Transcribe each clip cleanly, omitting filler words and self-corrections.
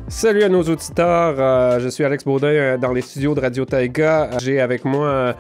Salut à nos auditeurs, je suis Alex Baudin dans les studios de Radio Taïga. J'ai avec moi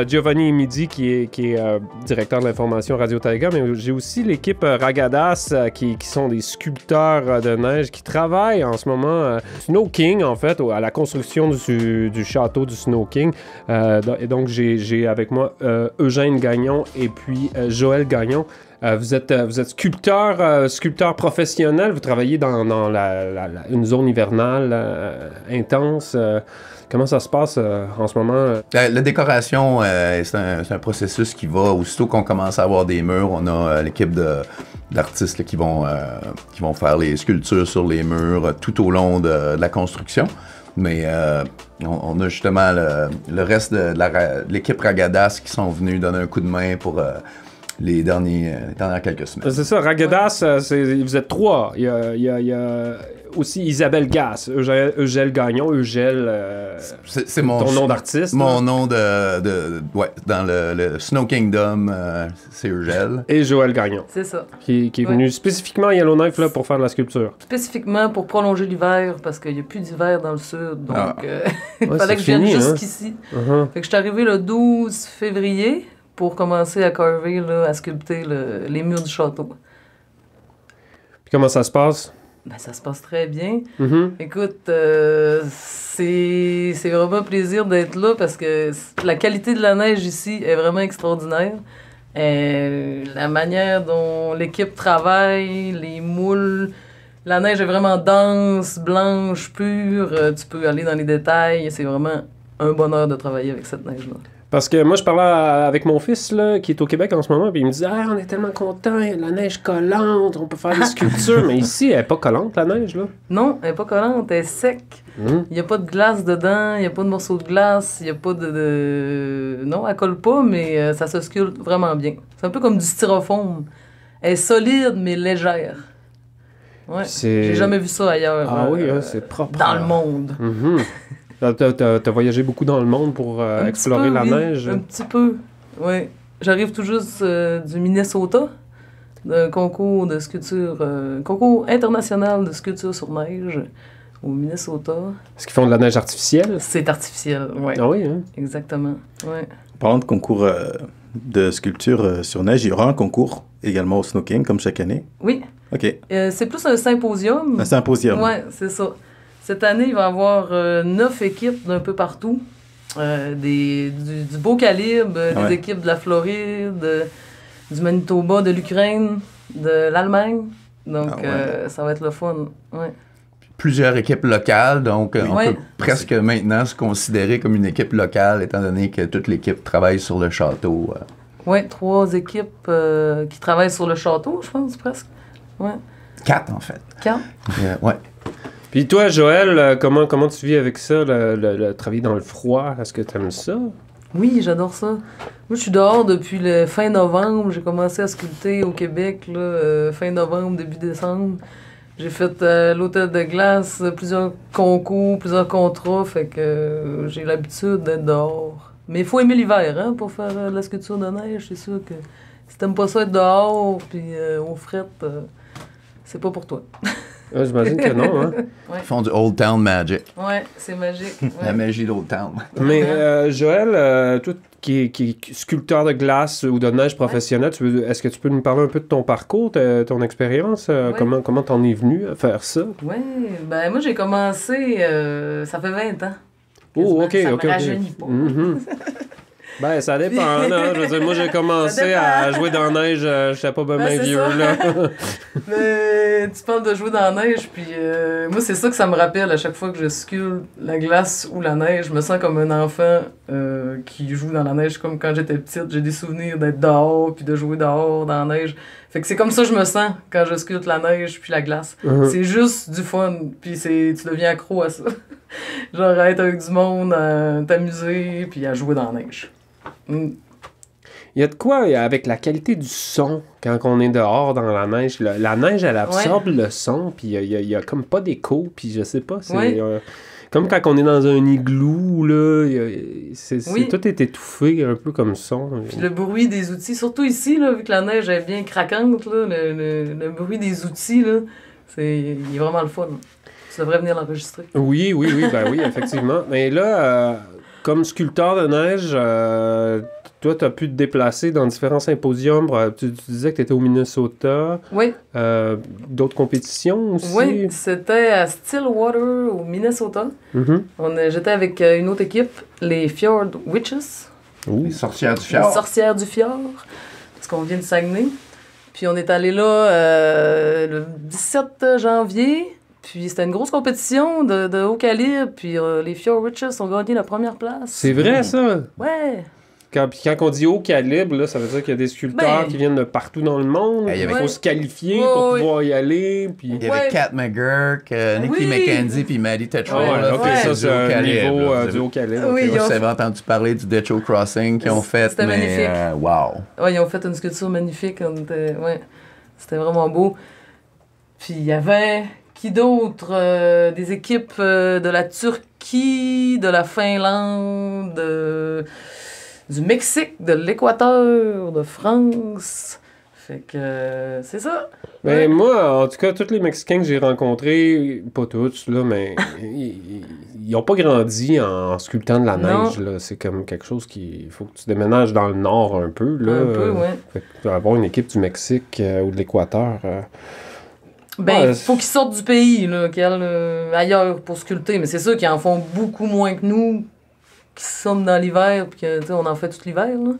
Giovanni Midi qui est directeur de l'information Radio Taïga, mais j'ai aussi l'équipe Ragadas qui sont des sculpteurs de neige qui travaillent en ce moment Snow King en fait, à la construction du château du Snow King. Et donc j'ai avec moi Eugène Gagnon et puis Joël Gagnon. Vous êtes sculpteur professionnel, vous travaillez dans une zone hivernale intense. Comment ça se passe en ce moment? La décoration, c'est un processus qui va, aussitôt qu'on commence à avoir des murs, on a l'équipe d'artistes là, qui vont faire les sculptures sur les murs tout au long de la construction. Mais on a justement le reste de l'équipe Ragadas qui sont venus donner un coup de main pour... les dernières quelques semaines. C'est ça, Ragadas, vous êtes trois. Il y a aussi Isabelle Gass, Eugèle Gagnon, Eugèle, c'est mon ton nom d'artiste. Mon nom ouais, dans le Snow Kingdom, c'est Eugèle. Et Joël Gagnon. C'est ça. Qui est venu spécifiquement à Yellowknife là, pour faire de la sculpture. Spécifiquement pour prolonger l'hiver, parce qu'il n'y a plus d'hiver dans le sud, donc il fallait que je vienne jusqu'ici. Fait que je suis arrivé le 12 février, pour commencer à carver, là, à sculpter les murs du château. Puis comment ça se passe? Ben, ça se passe très bien. Écoute, c'est vraiment un plaisir d'être là parce que la qualité de la neige ici est vraiment extraordinaire. La manière dont l'équipe travaille, les moules, la neige est vraiment dense, blanche, pure. Tu peux aller dans les détails. C'est vraiment un bonheur de travailler avec cette neige-là. Parce que moi, je parlais avec mon fils, là, qui est au Québec en ce moment, puis il me disait « Ah, on est tellement contents, il y a de la neige collante, on peut faire des sculptures. » Mais ici, elle n'est pas collante, la neige, là. Non, elle n'est pas collante, elle est sec. Il n'y a pas de glace dedans, il n'y a pas de morceaux de glace, il n'y a pas de... Non, elle colle pas, mais ça se sculpte vraiment bien. C'est un peu comme du styrofoam. Elle est solide, mais légère. Ouais, j'ai jamais vu ça ailleurs. Ah oui, c'est propre. Dans le monde. T'as voyagé beaucoup dans le monde pour explorer la neige? Un petit peu, oui. J'arrive tout juste du Minnesota, d'un concours de sculpture, concours international de sculpture sur neige au Minnesota. Est-ce qu'ils font de la neige artificielle? C'est artificiel, oui. Ah oui, hein? Exactement, oui. Parlant de concours de sculpture sur neige, il y aura un concours également au Snow King, comme chaque année? Oui. OK. C'est plus un symposium. Un symposium? Oui, c'est ça. Cette année, il va y avoir 9 équipes d'un peu partout. Du beau calibre, des équipes de la Floride, du Manitoba, de l'Ukraine, de l'Allemagne. Donc, ça va être le fun. Ouais. Plusieurs équipes locales, donc on peut presque maintenant se considérer comme une équipe locale, étant donné que toute l'équipe travaille sur le château. Oui, 3 équipes qui travaillent sur le château, je pense, presque. Ouais. 4, en fait. 4? Oui. Puis toi, Joël, comment tu vis avec ça, le travailler dans le froid? Est-ce que tu aimes ça? Oui, j'adore ça. Moi, je suis dehors depuis le fin novembre. J'ai commencé à sculpter au Québec, là, fin novembre, début décembre. J'ai fait l'hôtel de glace, plusieurs concours, plusieurs contrats, fait que j'ai l'habitude d'être dehors. Mais il faut aimer l'hiver, hein, pour faire de la sculpture de neige. C'est sûr que si t'aimes pas ça être dehors, puis aux frettes, c'est pas pour toi. J'imagine que non, hein? Ils font du Old Town Magic. Ouais, c'est magique. La magie d'Old Town. Mais Joël, toi qui est sculpteur de glace ou de neige professionnel, est-ce que tu peux nous parler un peu de ton parcours, ton expérience? Comment t'en es venu à faire ça? Oui, ben moi j'ai commencé, ça fait 20 ans. Oh, OK, ça OK. me rajeunit pas. Ben, ça dépend, là. Je veux dire, moi, j'ai commencé à jouer dans la neige, je sais pas bien vieux, là. Mais tu parles de jouer dans la neige, puis moi, c'est ça que ça me rappelle à chaque fois que je sculpte la glace ou la neige. Je me sens comme un enfant qui joue dans la neige, comme quand j'étais petite. J'ai des souvenirs d'être dehors, puis de jouer dehors dans la neige. Fait que c'est comme ça que je me sens quand je sculpte la neige puis la glace. C'est juste du fun, puis tu deviens accro à ça. Genre à être avec du monde, à t'amuser, puis à jouer dans la neige. Il y a de quoi avec la qualité du son quand on est dehors dans la neige. La neige, elle absorbe le son, puis il y a comme pas d'écho, puis je sais pas, c'est... Comme quand on est dans un igloo, là, tout est étouffé un peu comme son. Puis le bruit des outils, surtout ici, là, vu que la neige est bien craquante, là, le bruit des outils, là, il est vraiment le fun. Tu devrais venir l'enregistrer. Oui, effectivement. Mais là, comme sculpteur de neige, toi, tu as pu te déplacer dans différents symposiums. Tu disais que tu étais au Minnesota. Oui. D'autres compétitions aussi? Oui, c'était à Stillwater, au Minnesota. J'étais avec une autre équipe, les Fjord Witches. Les sorcières du fjord. Les sorcières du fjord, parce qu'on vient de Saguenay. Puis on est allé là le 17 janvier. Puis c'était une grosse compétition de haut calibre. Puis les Fjord Witches ont gagné la première place. C'est vrai, ça? Ouais. Quand on dit haut calibre, là, ça veut dire qu'il y a des sculpteurs qui viennent de partout dans le monde. Il faut se qualifier pour pouvoir y aller. Puis... Il y avait Kat McGurk, Nikki McKenzie puis Maddie Tetra. Ça, c'est un niveau du haut calibre. Oui, vous avez entendu parler du Decho Crossing qu'ils ont fait. C'était magnifique. Wow. Ouais, ils ont fait une sculpture magnifique. C'était vraiment beau. Puis il y avait... Qui d'autre? Des équipes de la Turquie, de la Finlande, du Mexique, de l'Équateur, de France. Fait que c'est ça. Mais moi, en tout cas, tous les Mexicains que j'ai rencontrés, pas tous, là, mais ils n'ont pas grandi en sculptant de la neige. Là. C'est comme quelque chose il faut que tu déménages dans le nord un peu. Là. Un peu, oui. Fait que avoir une équipe du Mexique ou de l'Équateur... faut qu'ils sortent du pays, là, ailleurs pour sculpter. Mais c'est sûr qu'ils en font beaucoup moins que nous, qui sommes dans l'hiver, puis que, on en fait tout l'hiver, là.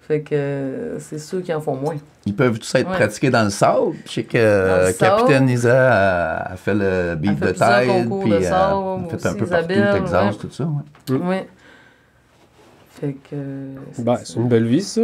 Fait que c'est sûr qu'ils en font moins. Ils peuvent tous être pratiqués dans le sable. Je sais que Capitaine Isa a fait le beat de tide, puis a fait un peu partout, Texas, tout ça. Oui. Fait que... c'est une belle vie, ça.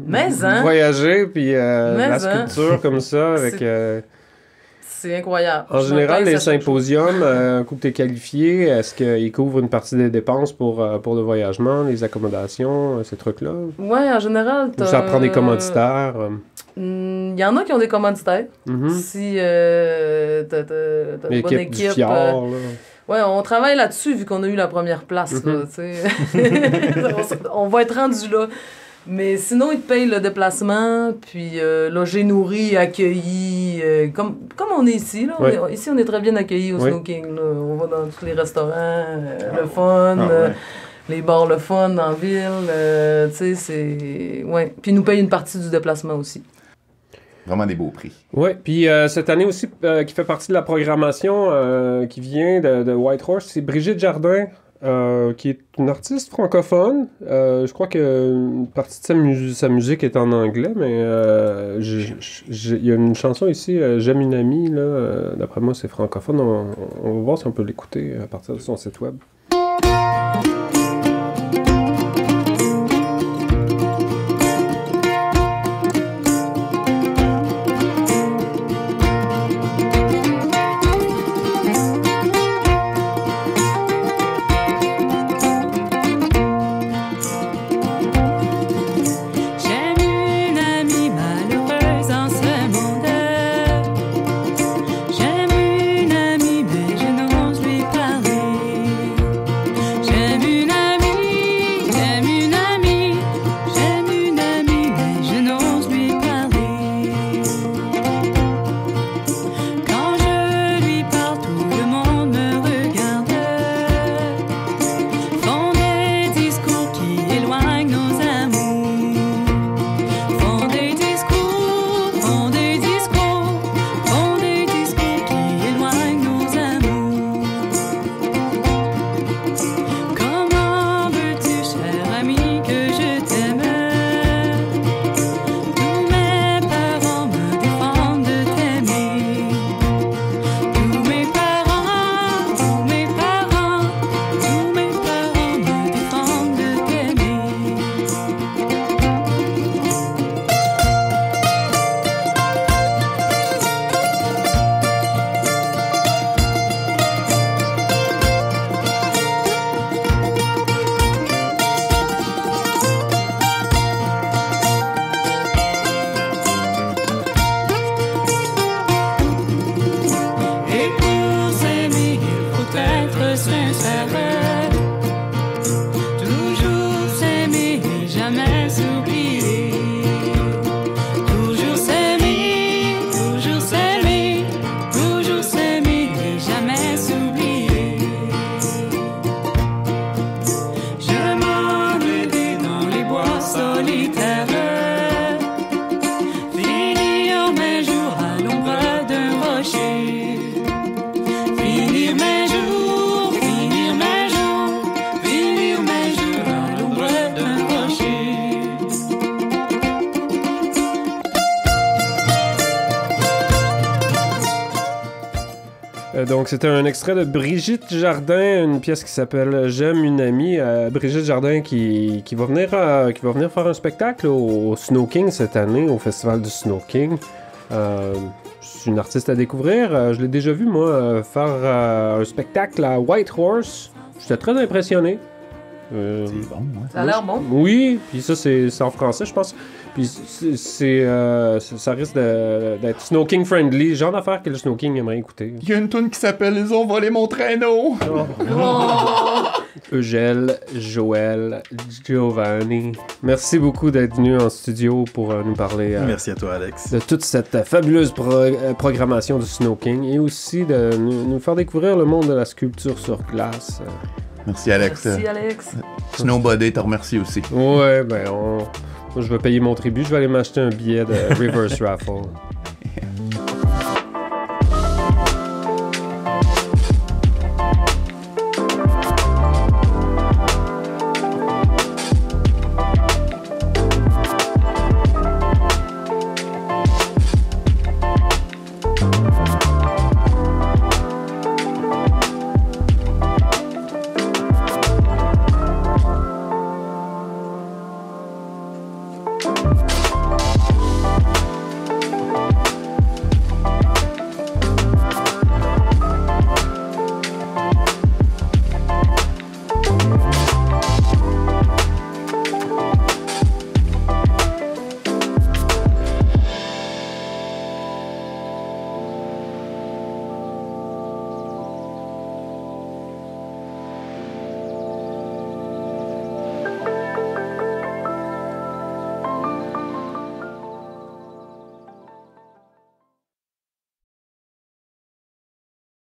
Mais, hein? Voyager, puis la sculpture comme ça, avec... C'est incroyable. En général, les symposiums, un coup que tu es qualifié, est-ce qu'ils couvrent une partie des dépenses pour le voyagement, les accommodations, ces trucs-là? Oui, en général. Ou ça prend des commanditaires? Il y en a qui ont des commanditaires. Si t'as une bonne équipe. Du fjord, ouais, on travaille là-dessus vu qu'on a eu la première place. Là, on va être rendu là. Mais sinon, ils te payent le déplacement, puis logé, nourri, accueilli, comme on est ici. Là. Ici, on est très bien accueillis au Snow King. Là. On va dans tous les restaurants, le fun, les bars, le fun en ville. Tu sais, c'est... Ouais. Puis ils nous payent une partie du déplacement aussi. Vraiment des beaux prix. Oui, puis cette année aussi, qui fait partie de la programmation qui vient de Whitehorse, c'est Brigitte Jardin. Qui est une artiste francophone. Je crois qu'une partie de sa musique est en anglais, mais il y a une chanson ici, J'aime une amie, là, d'après moi c'est francophone. On va voir si on peut l'écouter à partir de son site web. J'aime Donc, c'était un extrait de Brigitte Jardin, une pièce qui s'appelle J'aime une amie. Brigitte Jardin qui va venir faire un spectacle au Snow King cette année, au Festival du Snow King. C'est une artiste à découvrir. Je l'ai déjà vu, moi, faire un spectacle à White Horse. J'étais très impressionné. C'est bon, ouais. Ça a l'air bon. Oui, puis ça, c'est en français, je pense. Puis ça risque d'être Snow King friendly, genre d'affaire que le Snow King aimerait écouter. Il y a une tune qui s'appelle Ils ont volé mon traîneau. Eugèle, Joël, Giovanni, merci beaucoup d'être venu en studio pour nous parler Merci à toi, Alex. de toute cette fabuleuse programmation du Snow King et aussi de nous faire découvrir le monde de la sculpture sur glace. Merci, Alex. Merci, Alex. Snowbody te remercie aussi. Ouais, ben moi, je vais payer mon tribut, je vais aller m'acheter un billet de Reverse Raffle.